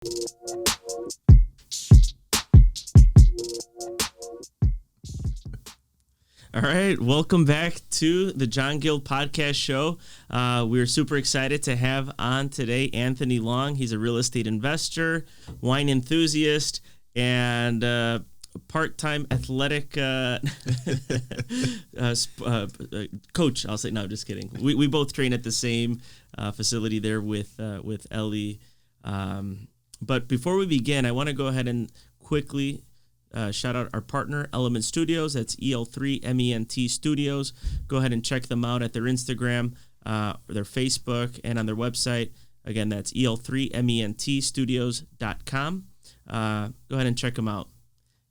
All right, welcome back to the John Gill Podcast Show. We're super excited to have on today Anthony Long. He's a real estate investor, wine enthusiast, and part-time athletic coach. I'll say, no, just kidding. We both train at the same facility there with Ellie. But before we begin, I want to go ahead and quickly shout out our partner, Element Studios. That's EL3MENT Studios. Go ahead and check them out at their Instagram, their Facebook, and on their website. Again, that's EL3MENTstudios.com. Go ahead and check them out.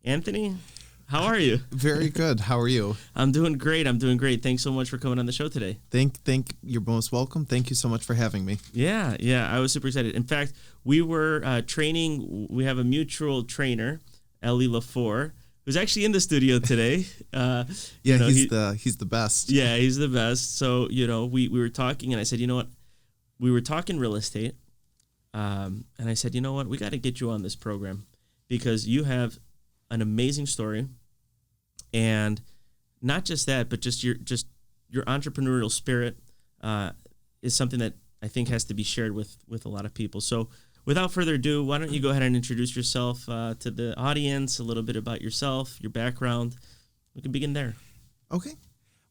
Anthony, how are you? Very good. How are you? I'm doing great. Thanks so much for coming on the show today. You're most welcome. Thank you so much for having me. Yeah. I was super excited. In fact, we were training. We have a mutual trainer, Ellie LaFour, who's actually in the studio today. He's the best. Yeah, he's the best. So, we were talking, and I said, you know what? We were talking real estate, and I said, you know what? We got to get you on this program because you have an amazing story, and not just that, but just your entrepreneurial spirit is something that I think has to be shared with a lot of people. So, without further ado, why don't you go ahead and introduce yourself to the audience, a little bit about yourself, your background. We can begin there. Okay.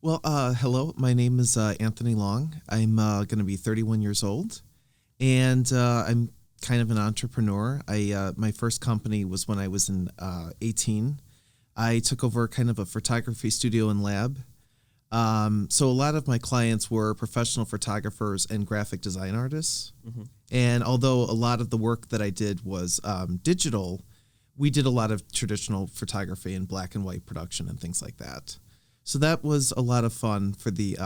Well, hello. My name is Anthony Long. I'm going to be 31 years old, and I'm kind of an entrepreneur. My first company was when I was in 18. I took over kind of a photography studio and lab. So a lot of my clients were professional photographers and graphic design artists. Mm-hmm. And although a lot of the work that I did was digital, we did a lot of traditional photography and black and white production and things like that. So that was a lot of fun for the,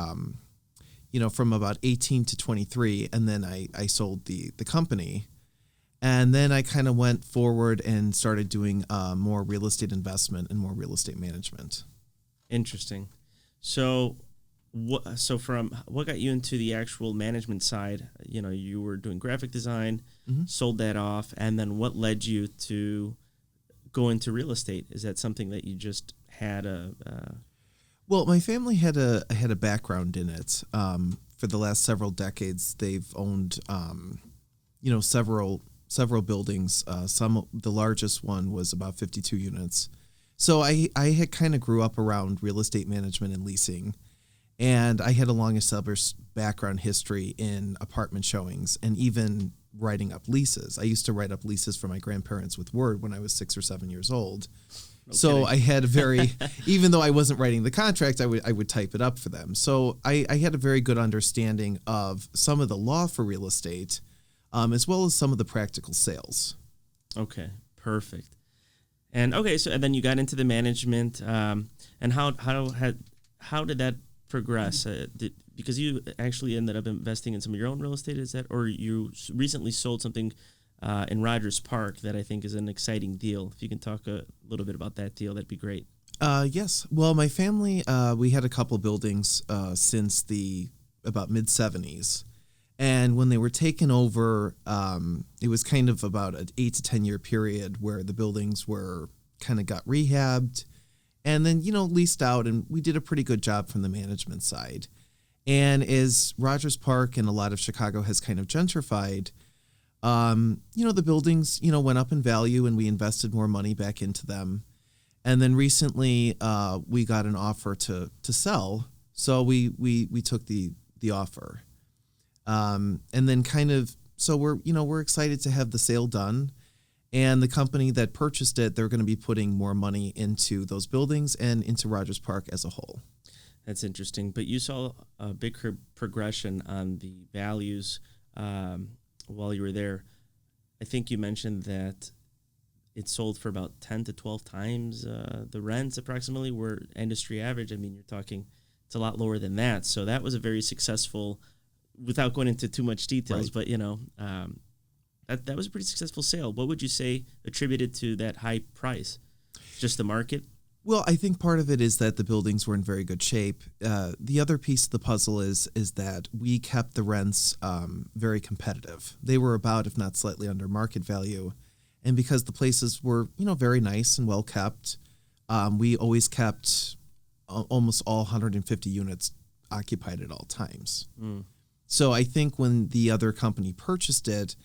from about 18 to 23. And then I sold the company. And then I kind of went forward and started doing more real estate investment and more real estate management. Interesting. So what got you into the actual management side? You were doing graphic design, mm-hmm. sold that off, and then what led you to go into real estate? Is that something that you just had Well, my family had a background in it. For the last several decades, they've owned, several buildings. The largest one was about 52 units. So I had kind of grew up around real estate management and leasing, and I had a long established background history in apartment showings and even writing up leases. I used to write up leases for my grandparents with Word when I was 6 or 7 years old. No so kidding. I had even though I wasn't writing the contract, I would type it up for them. So I had a very good understanding of some of the law for real estate, as well as some of the practical sales. Okay, perfect. And then you got into the management, and how did that progress? Because you actually ended up investing in some of your own real estate, is that, or you recently sold something in Rogers Park that I think is an exciting deal. If you can talk a little bit about that deal, that'd be great. Yes. Well, my family, we had a couple buildings since about mid-'70s. And when they were taken over, it was kind of about an 8 to 10 year period where the buildings were kind of got rehabbed and then, leased out. And we did a pretty good job from the management side. And as Rogers Park and a lot of Chicago has kind of gentrified, the buildings, went up in value and we invested more money back into them. And then recently we got an offer to sell. So we took the offer. And then so we're excited to have the sale done, and the company that purchased it, they're going to be putting more money into those buildings and into Rogers Park as a whole. That's interesting. But you saw a big progression on the values while you were there. I think you mentioned that it sold for about 10 to 12 times the rents approximately were industry average. I mean, you're talking, it's a lot lower than that. So that was a very successful, without going into too much details, right. But that was a pretty successful sale. What would you say attributed to that high price? Just the market? Well, I think part of it is that the buildings were in very good shape. The other piece of the puzzle is that we kept the rents very competitive. They were about, if not slightly under market value. And because the places were, very nice and well kept, we always kept almost all 150 units occupied at all times. So I think when the other company purchased it,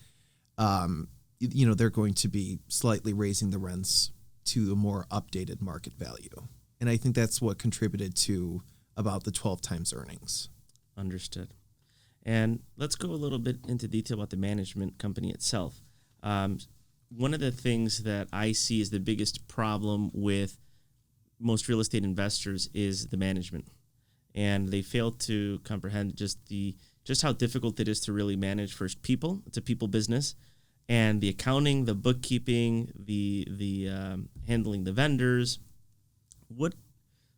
they're going to be slightly raising the rents to a more updated market value. And I think that's what contributed to about the 12 times earnings. Understood. And let's go a little bit into detail about the management company itself. One of the things that I see as the biggest problem with most real estate investors is the management. And they fail to comprehend just how difficult it is to really manage first people. It's a people business. And the accounting, the bookkeeping, the handling the vendors.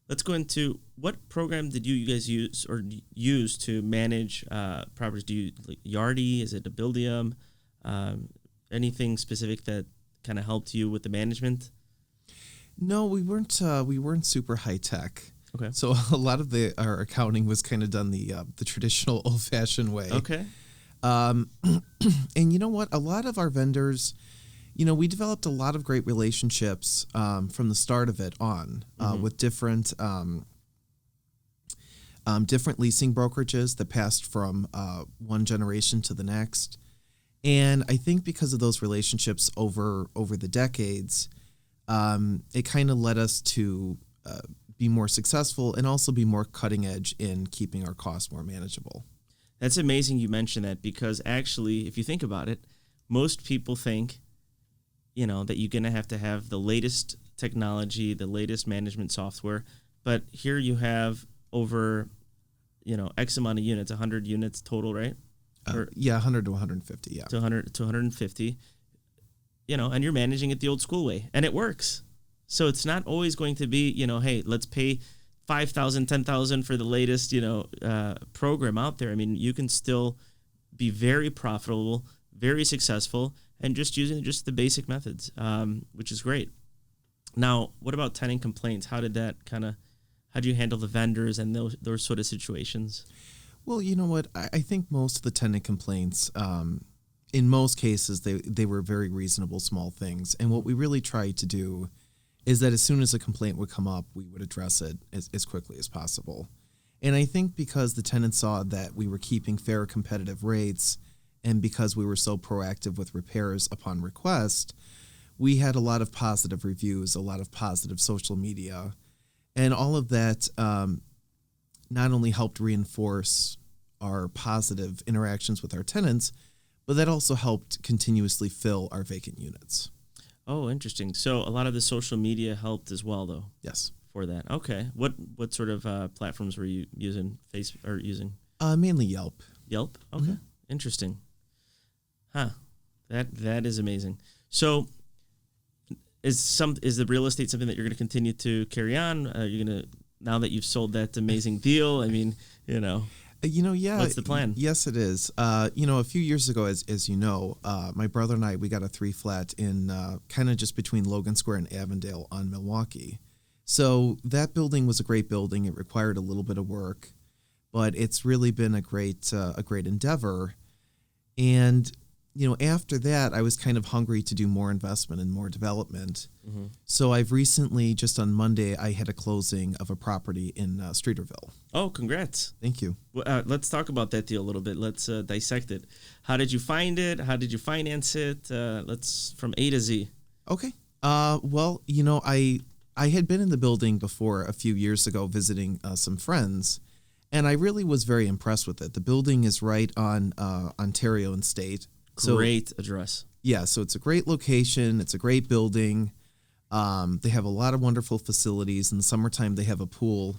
Let's go into what program did you guys use to manage properties? Do you like Yardi? Is it a Buildium? Anything specific that kind of helped you with the management? No, we weren't super high tech. Okay. So a lot of our accounting was kind of done the traditional old fashioned way. Okay. And you know what? A lot of our vendors, we developed a lot of great relationships from the start of it on with different leasing brokerages that passed from one generation to the next. And I think because of those relationships over the decades, it kind of led us to be more successful and also be more cutting edge in keeping our costs more manageable. That's amazing you mentioned that, because actually, if you think about it, most people think, that you're going to have the latest technology, the latest management software. But here you have over, X amount of units, 100 units total, right? 100 to 150, yeah. To 100 to 150, and you're managing it the old school way, and it works. So it's not always going to be, hey, let's pay $5,000, $10,000 for the latest, program out there. I mean, you can still be very profitable, very successful, and just using just the basic methods, which is great. Now, what about tenant complaints? How do you handle the vendors and those sort of situations? Well, you know what? I think most of the tenant complaints, in most cases, they were very reasonable, small things. And what we really tried to do is that as soon as a complaint would come up, we would address it as quickly as possible. And I think because the tenants saw that we were keeping fair competitive rates, and because we were so proactive with repairs upon request, we had a lot of positive reviews, a lot of positive social media, and all of that not only helped reinforce our positive interactions with our tenants, but that also helped continuously fill our vacant units. Oh, interesting. So a lot of the social media helped as well, though. Yes. For that. Okay. What sort of platforms were you using? Mainly Yelp. Yelp. Okay. Mm-hmm. Interesting. Huh. That is amazing. So is the real estate something that you're going to continue to carry on? You're going to, now that you've sold that amazing deal? I mean, yeah. What's the plan? Yes, it is. A few years ago, as you know, my brother and I, we got a 3-flat in kind of just between Logan Square and Avondale on Milwaukee. So that building was a great building. It required a little bit of work, but it's really been a great endeavor. And after that, I was kind of hungry to do more investment and more development. Mm-hmm. So I've recently, just on Monday, I had a closing of a property in Streeterville. Oh, congrats. Thank you. Well, let's talk about that deal a little bit. Let's dissect it. How did you find it? How did you finance it? Let's from A to Z. Okay. Well, I had been in the building before a few years ago visiting some friends, and I really was very impressed with it. The building is right on Ontario and State. Great address. Yeah, so it's a great location. It's a great building. They have a lot of wonderful facilities. In the summertime, they have a pool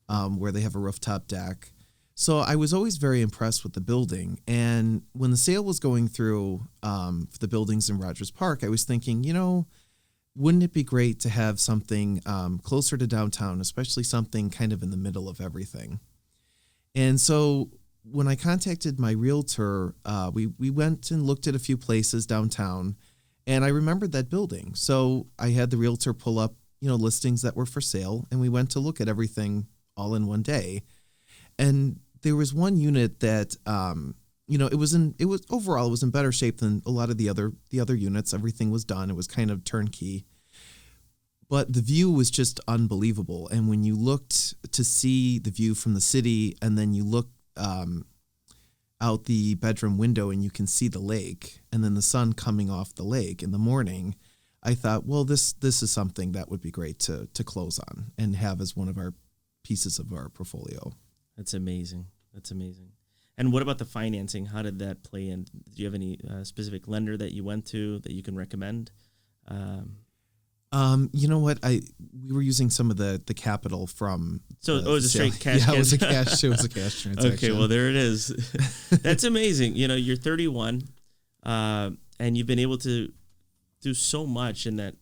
where they have a rooftop deck. So I was always very impressed with the building. And when the sale was going through for the buildings in Rogers Park, I was thinking, wouldn't it be great to have something closer to downtown, especially something kind of in the middle of everything? And so when I contacted my realtor, we went and looked at a few places downtown, and I remembered that building. So I had the realtor pull up listings that were for sale, and we went to look at everything all in one day. And there was one unit that, it was overall, it was in better shape than a lot of the other units. Everything was done. It was kind of turnkey. But the view was just unbelievable. And when you looked to see the view from the city, and then you look out the bedroom window and you can see the lake, and then the sun coming off the lake in the morning, I thought, well, this is something that would be great to close on and have as one of our pieces of our portfolio. That's amazing. And what about the financing? How did that play in? Do you have any specific lender that you went to that you can recommend? You know what? We were using some of the capital from. So it was a straight cash. Yeah, it was a cash transaction. Okay, well there it is. That's amazing. You're 31, and you've been able to do so much in that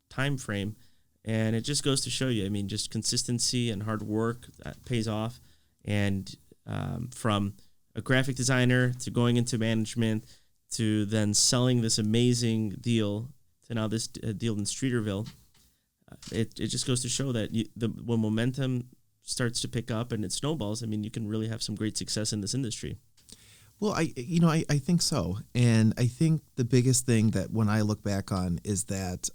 time frame, and it just goes to show you. I mean, just consistency and hard work that pays off, and from a graphic designer to going into management to then selling this amazing deal to now this deal in Streeterville, it just goes to show that when momentum starts to pick up and it snowballs, I mean, you can really have some great success in this industry. Well, I think so. And I think the biggest thing that when I look back on is that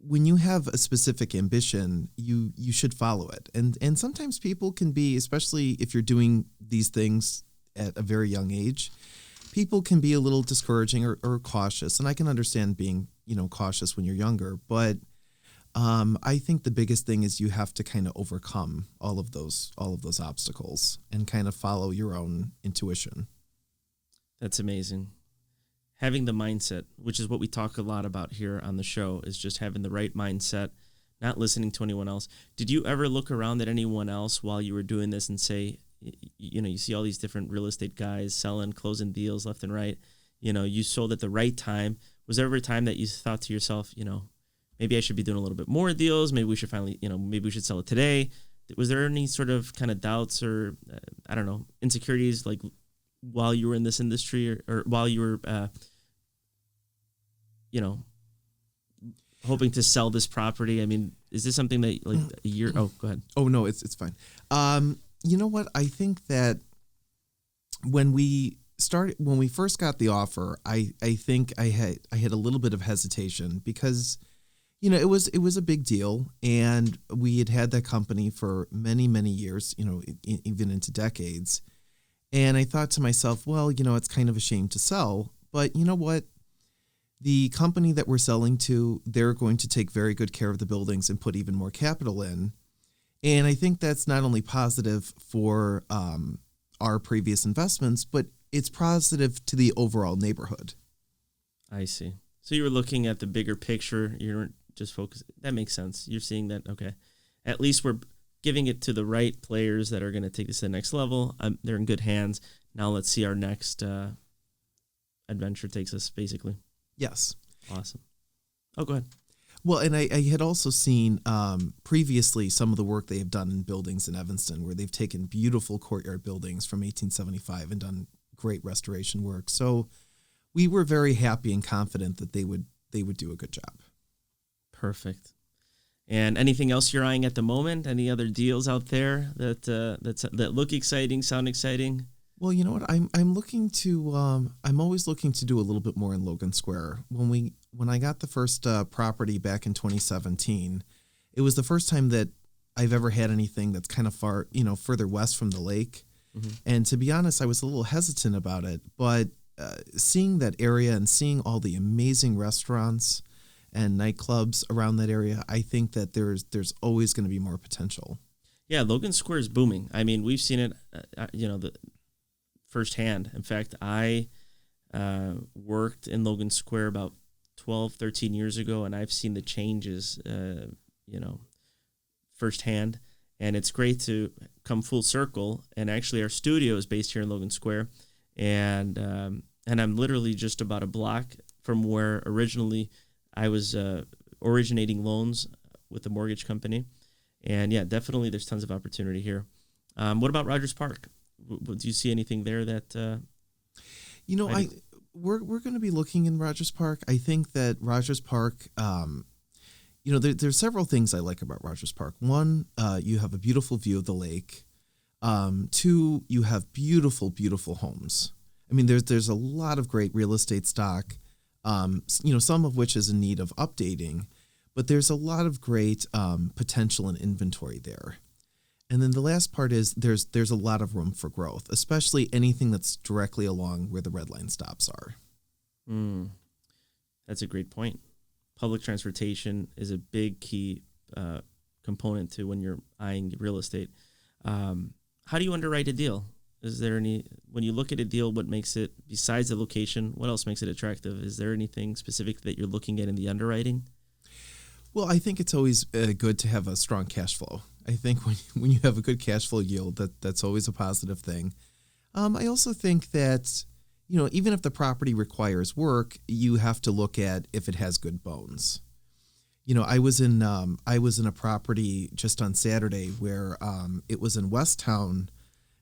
when you have a specific ambition, you should follow it. And sometimes people can be, especially if you're doing these things at a very young age, people can be a little discouraging or cautious. And I can understand being, cautious when you're younger. But I think the biggest thing is you have to kind of overcome all of those obstacles and kind of follow your own intuition. That's amazing. Having the mindset, which is what we talk a lot about here on the show, is just having the right mindset, not listening to anyone else. Did you ever look around at anyone else while you were doing this and say, you see all these different real estate guys selling, closing deals left and right. You sold at the right time. Was there ever a time that you thought to yourself, maybe I should be doing a little bit more deals. Maybe we should finally, maybe we should sell it today. Was there any sort of kind of doubts or, insecurities like while you were in this industry or while you were, hoping to sell this property? I mean, is this something that like a year? Oh, go ahead. Oh, no, it's fine. You know what? I think that when we first got the offer, I think I had a little bit of hesitation because, it was a big deal, and we had that company for many, many years, even into decades. And I thought to myself, well, it's kind of a shame to sell, but you know what? The company that we're selling to, they're going to take very good care of the buildings and put even more capital in. And I think that's not only positive for our previous investments, but it's positive to the overall neighborhood. I see. So you were looking at the bigger picture. You weren't just focused. That makes sense. You're seeing that, okay, at least we're giving it to the right players that are going to take this to the next level. They're in good hands. Now let's see our next adventure takes us, basically. Yes. Awesome. Oh, go ahead. Well, and I had also seen previously some of the work they have done in buildings in Evanston, where they've taken beautiful courtyard buildings from 1875 and done great restoration work. So we were very happy and confident that they would do a good job. Perfect. And anything else you're eyeing at the moment? Any other deals out there that look exciting, sound exciting? Well, you know what? I'm looking to I'm always looking to do a little bit more in Logan Square. When I got the first property back in 2017, it was the first time that I've ever had anything that's kind of far, further west from the lake. Mm-hmm. And to be honest, I was a little hesitant about it, but seeing that area and seeing all the amazing restaurants and nightclubs around that area, I think that there's always going to be more potential. Yeah, Logan Square is booming. I mean, we've seen it, firsthand. In fact, I worked in Logan Square about 12, 13 years ago, and I've seen the changes, firsthand. And it's great to come full circle. And actually, our studio is based here in Logan Square, and I'm literally just about a block from where originally I was originating loans with the mortgage company. And yeah, definitely, there's tons of opportunity here. What about Rogers Park? Do you see anything there that? We're going to be looking in Rogers Park. I think that Rogers Park, there's several things I like about Rogers Park. One, you have a beautiful view of the lake. Two, you have beautiful, beautiful homes. I mean, there's a lot of great real estate stock, some of which is in need of updating, but there's a lot of great potential and inventory there. And then the last part is there's a lot of room for growth, especially anything that's directly along where the red line stops are. That's a great point. Public transportation is a big key component to when you're eyeing real estate. How do you underwrite a deal? Is there when you look at a deal, what makes it, besides the location, what else makes it attractive? Is there anything specific that you're looking at in the underwriting? Well, I think it's always good to have a strong cash flow. I think when you have a good cash flow yield, that's always a positive thing. I also think that, even if the property requires work, you have to look at if it has good bones. I was in a property just on Saturday where it was in Westtown,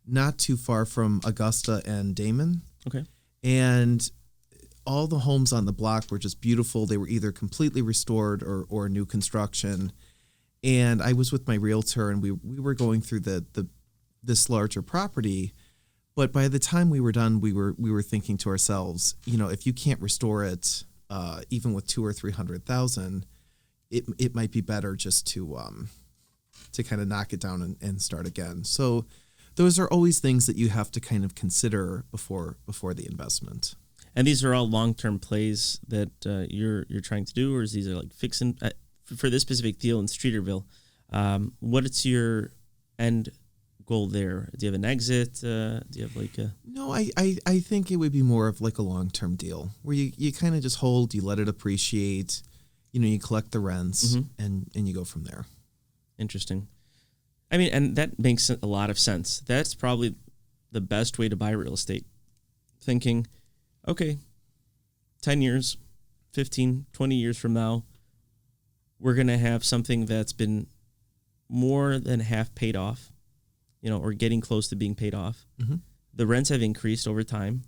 not too far from Augusta and Damon. Okay. And all the homes on the block were just beautiful. They were either completely restored or new construction. And I was with my realtor, and we were going through this larger property. But by the time we were done, we were thinking to ourselves, if you can't restore it, even with $200,000 or $300,000, it might be better just to kind of knock it down and start again. So those are always things that you have to kind of consider before the investment. And these are all long-term plays that you're trying to do, or is these are like fixing for this specific deal in Streeterville? What is your end goal there? Do you have an exit? Do you have like a... No, I think it would be more of like a long-term deal where you kind of just hold, you let it appreciate, you collect the rents, and you go from there. Interesting. I mean, and that makes a lot of sense. That's probably the best way to buy real estate. Thinking, okay, 10 years, 15, 20 years from now, we're going to have something that's been more than half paid off, or getting close to being paid off. Mm-hmm. The rents have increased over time.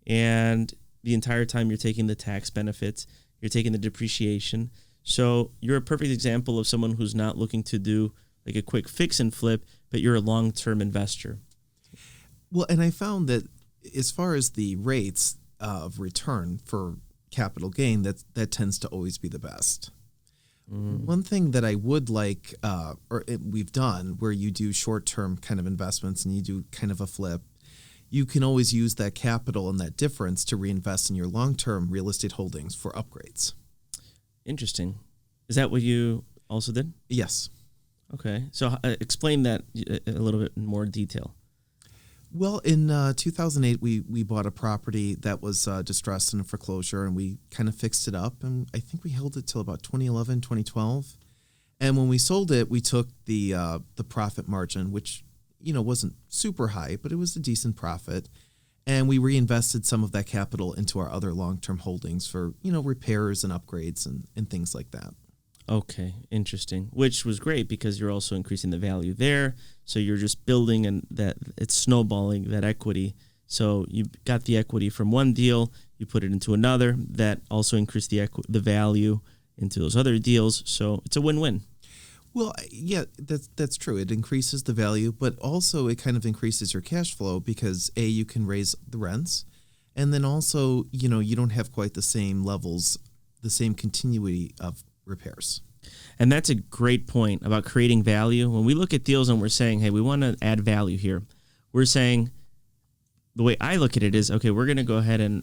And the entire time you're taking the tax benefits, you're taking the depreciation. So you're a perfect example of someone who's not looking to do like a quick fix and flip, but you're a long-term investor. Well, and I found that as far as the rates of return for capital gain, that tends to always be the best. One thing that I would like, we've done, where you do short-term kind of investments and you do kind of a flip, you can always use that capital and that difference to reinvest in your long-term real estate holdings for upgrades. Interesting. Is that what you also did? Yes. Okay. So explain that a little bit in more detail. Well, in 2008, we bought a property that was distressed in a foreclosure, and we kind of fixed it up, and I think we held it till about 2011, 2012. And when we sold it, we took the profit margin, which, wasn't super high, but it was a decent profit, and we reinvested some of that capital into our other long-term holdings for, repairs and upgrades and things like that. Okay, interesting. Which was great because you're also increasing the value there. So you're just building, and that it's snowballing that equity. So you got the equity from one deal, you put it into another, that also increased the value into those other deals. So it's a win-win. Well, yeah, that's true. It increases the value, but also it kind of increases your cash flow because you can raise the rents, and then also, you don't have quite the same levels, the same continuity of repairs. And that's a great point about creating value. When we look at deals and we're saying, hey, we want to add value here, we're saying, the way I look at it is, okay, we're going to go ahead and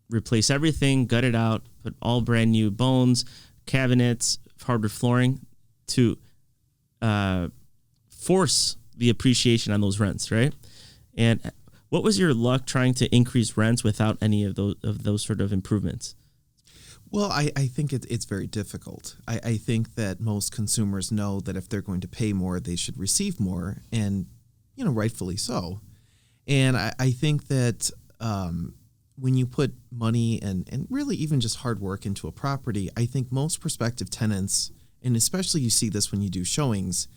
replace everything, gut it out, put all brand new bones, cabinets, hardwood flooring to force the appreciation on those rents, right? And what was your luck trying to increase rents without any of those sort of improvements? Well, I think it's very difficult. I think that most consumers know that if they're going to pay more, they should receive more, and, rightfully so. And I think that when you put money and really even just hard work into a property, I think most prospective tenants, and especially you see this when you do showings,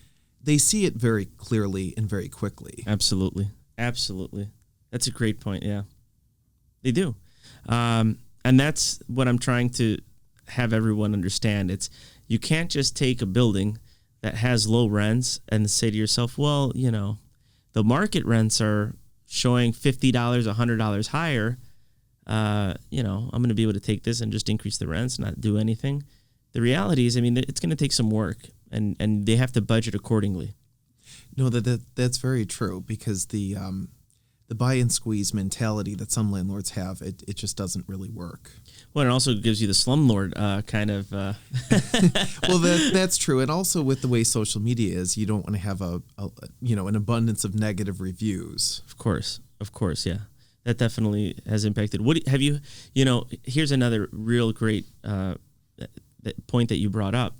they see it very clearly and very quickly. Absolutely. That's a great point, yeah. They do. And that's what I'm trying to have everyone understand. It's You can't just take a building that has low rents and say to yourself, well, the market rents are showing $50, $100 higher. I'm going to be able to take this and just increase the rents, not do anything. The reality is, it's going to take some work, and they have to budget accordingly. No, that's very true, because the buy and squeeze mentality that some landlords have, it just doesn't really work. Well, it also gives you the slumlord kind of. Well, that's true, and also with the way social media is, you don't want to have an abundance of negative reviews. Of course, yeah, that definitely has impacted. Have you? Here's another real great point that you brought up.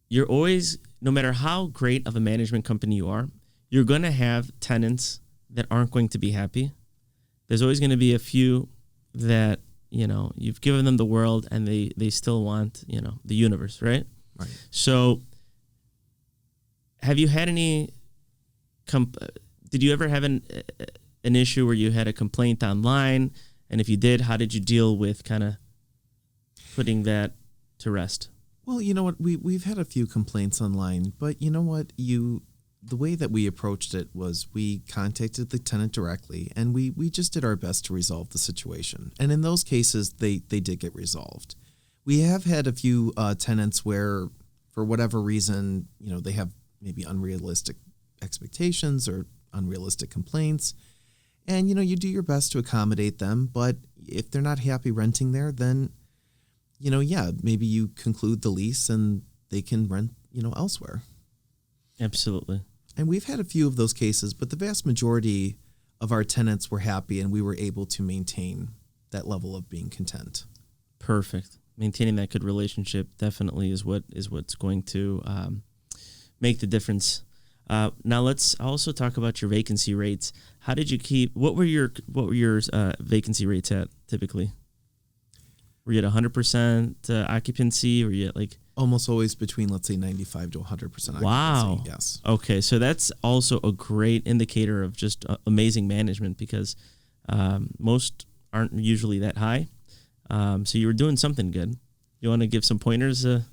You're always, no matter how great of a management company you are, you're going to have tenants that aren't going to be happy. There's always going to be a few that, you've given them the world and they still want, the universe, right? Right. So have you had any, did you ever have an issue where you had a complaint online? And if you did, how did you deal with kind of putting that to rest? Well, you know what, we've had a few complaints online, but you know what, the way that we approached it was we contacted the tenant directly, and we just did our best to resolve the situation. And in those cases, they did get resolved. We have had a few tenants where, for whatever reason, they have maybe unrealistic expectations or unrealistic complaints. And, you do your best to accommodate them. But if they're not happy renting there, then, maybe you conclude the lease and they can rent, elsewhere. Absolutely. And we've had a few of those cases, but the vast majority of our tenants were happy, and we were able to maintain that level of being content. Perfect. Maintaining that good relationship definitely is what's going to make the difference. Now let's also talk about your vacancy rates. How did you keep? What were your vacancy rates at typically? Were you at 100% occupancy? Were you at Almost always between, let's say, 95 to 100% occupancy. Wow. Yes. Okay, so that's also a great indicator of just amazing management, because most aren't usually that high. So you were doing something good. You want to give some pointers to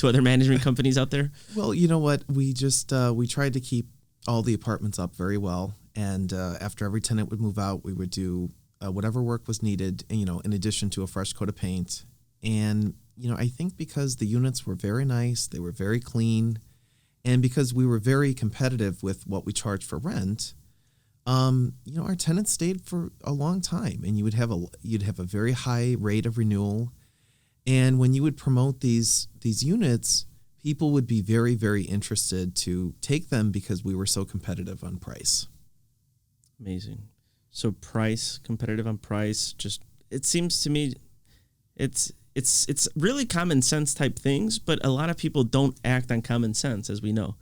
other management companies out there? Well, you know what? We just we tried to keep all the apartments up very well, and after every tenant would move out, we would do whatever work was needed, in addition to a fresh coat of paint. And I think because the units were very nice, they were very clean, and because we were very competitive with what we charged for rent, our tenants stayed for a long time, and you'd have a very high rate of renewal. And when you would promote these units, people would be very, very interested to take them because we were so competitive on price. Amazing. So competitive on price, just, it seems to me it's really common sense type things, but a lot of people don't act on common sense, as we know.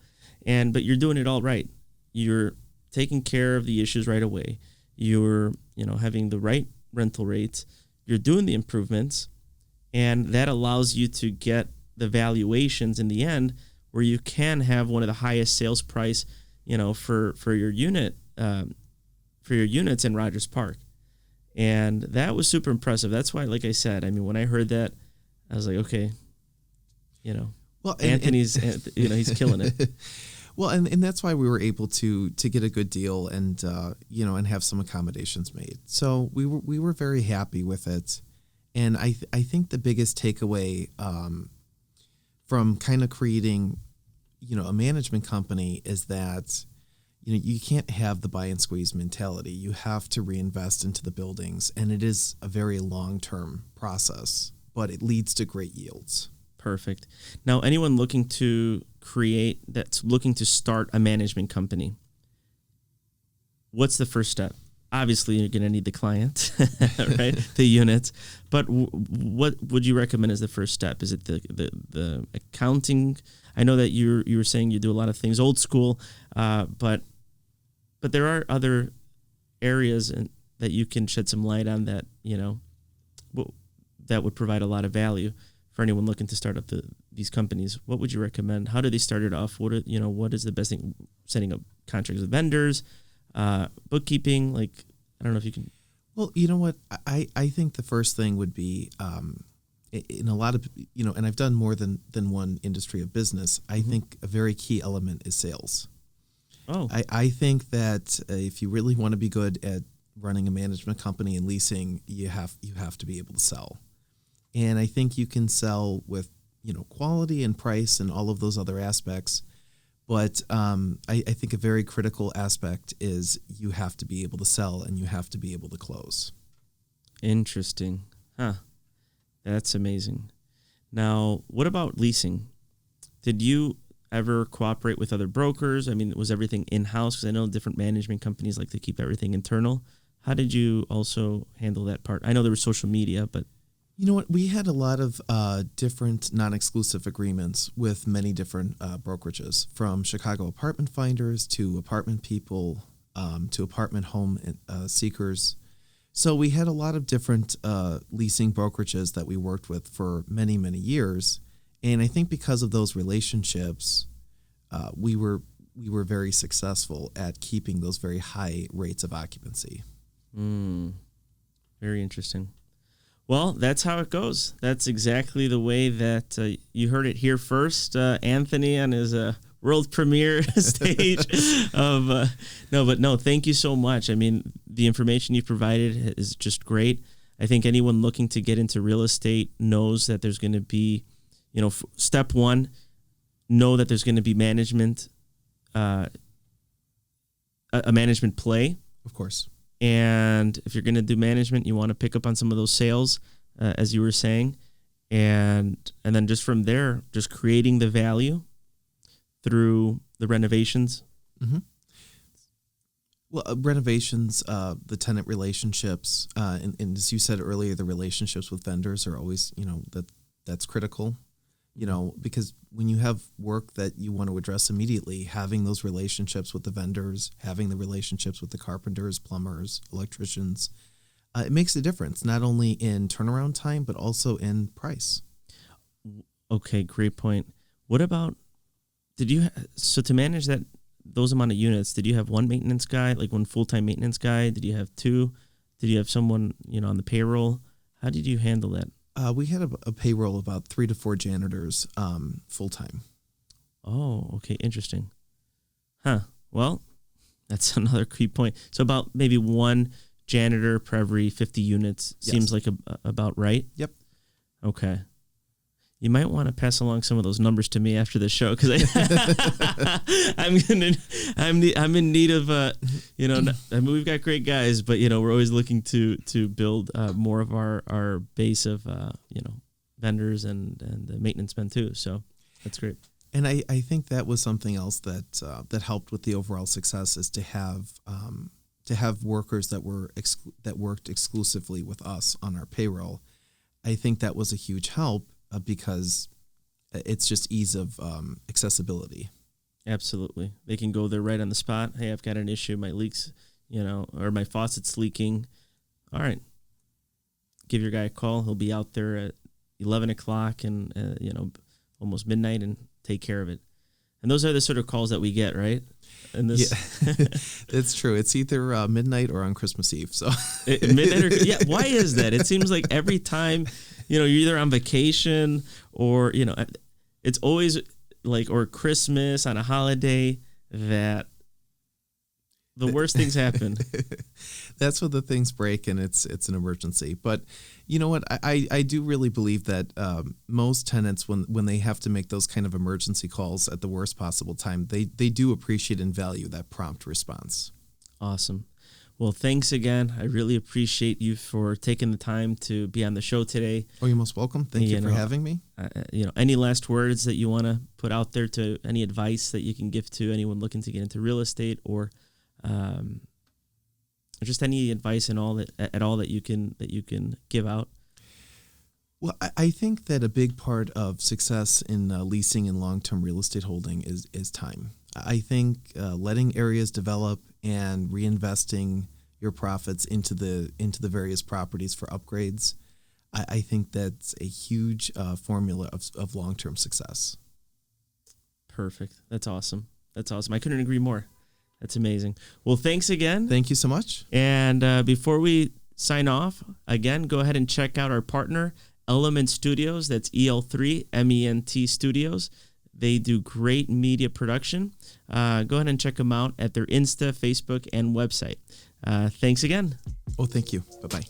But you're doing it all right. You're taking care of the issues right away. You're, having the right rental rates. You're doing the improvements, and that allows you to get the valuations in the end where you can have one of the highest sales price, for your unit, for your units in Rogers Park. And that was super impressive. That's why, like I said, when I heard that, I was like, okay, well, Anthony's, he's killing it. Well, and that's why we were able to get a good deal and, and have some accommodations made. So we were very happy with it. And I think the biggest takeaway from kind of creating, a management company is that, you can't have the buy and squeeze mentality. You have to reinvest into the buildings, and it is a very long-term process, but it leads to great yields. Perfect. Now, anyone looking to start a management company, what's the first step? Obviously, you're going to need the client, right? The units. But what would you recommend as the first step? Is it the accounting? I know that you were saying you do a lot of things old school, but there are other areas that you can shed some light on that that would provide a lot of value for anyone looking to start up these companies. What would you recommend? How do they start it off? What is the best thing? Setting up contracts with vendors, bookkeeping. I don't know if you can. Well, you know what? I think the first thing would be in a lot of, and I've done more than one industry of business, I think a very key element is sales. Oh, I think that if you really want to be good at running a management company and leasing, you have to be able to sell. And I think you can sell with, quality and price and all of those other aspects. But I think a very critical aspect is you have to be able to sell and you have to be able to close. interesting. Huh. That's amazing. Now, what about leasing? Did you ever cooperate with other brokers? I mean, was everything in-house? Because I know different management companies like to keep everything internal. How did you also handle that part? I know there was social media, but... You know what? We had a lot of different non-exclusive agreements with many different brokerages, from Chicago Apartment Finders to Apartment People to Apartment Home Seekers. So we had a lot of different leasing brokerages that we worked with for many, many years. And I think because of those relationships, we were very successful at keeping those very high rates of occupancy. Very interesting. Well, that's how it goes. That's exactly the way that you heard it here first. Anthony on his world premiere stage of no, thank you so much. I mean, the information you provided is just great. I think anyone looking to get into real estate knows that there's going to be, step one, know that there's going to be management, a management play. Of course. And if you're going to do management, you want to pick up on some of those sales, as you were saying, and then just from there, just creating the value through the renovations. Mm-hmm. Well, renovations, the tenant relationships, and as you said earlier, the relationships with vendors are always, that's critical. Because when you have work that you want to address immediately, having those relationships with the vendors, having the relationships with the carpenters, plumbers, electricians, it makes a difference, not only in turnaround time, but also in price. Okay, great point. What about, so to manage those amount of units, did you have one maintenance guy, like one full-time maintenance guy? Did you have two? Did you have someone, on the payroll? How did you handle that? We had a payroll of about 3 to 4 janitors full time. Oh, okay, interesting. Huh. Well, that's another key point. So about maybe one janitor per every 50 units seems like about right. Yep. Okay. You might want to pass along some of those numbers to me after the show, because I'm in need of we've got great guys, but we're always looking to build more of our base of vendors and the maintenance men too. So that's great. And I think that was something else that helped with the overall success, is to have workers that worked exclusively with us on our payroll. I think that was a huge help. Because it's just ease of accessibility. Absolutely. They can go there right on the spot. Hey, I've got an issue. My leaks, or my faucet's leaking. All right. Give your guy a call. He'll be out there at 11 o'clock and, almost midnight, and take care of it. And those are the sort of calls that we get, right? And this, yeah, it's true. It's either midnight or on Christmas Eve. So midnight why is that? It seems like every time, you're either on vacation or, it's always like, or Christmas on a holiday, that the worst things happen. That's when the things break and it's an emergency. But you know what? I do really believe that most tenants, when they have to make those kind of emergency calls at the worst possible time, they do appreciate and value that prompt response. Awesome. Well, thanks again. I really appreciate you for taking the time to be on the show today. Oh, you're most welcome. Thank you for having me. Any last words that you want to put out there, to any advice that you can give to anyone looking to get into real estate, or just any advice and all that you can give out? Well, I think that a big part of success in leasing and long-term real estate holding is time. I think letting areas develop and reinvesting your profits into the various properties for upgrades, I think that's a huge formula of long-term success. Perfect. That's awesome. I couldn't agree more. That's amazing. Well, thanks again. Thank you so much. And before we sign off, again, go ahead and check out our partner, Element Studios. That's EL3 MENT Studios. They do great media production. Go ahead and check them out at their Insta, Facebook, and website. Thanks again. Oh, thank you. Bye-bye.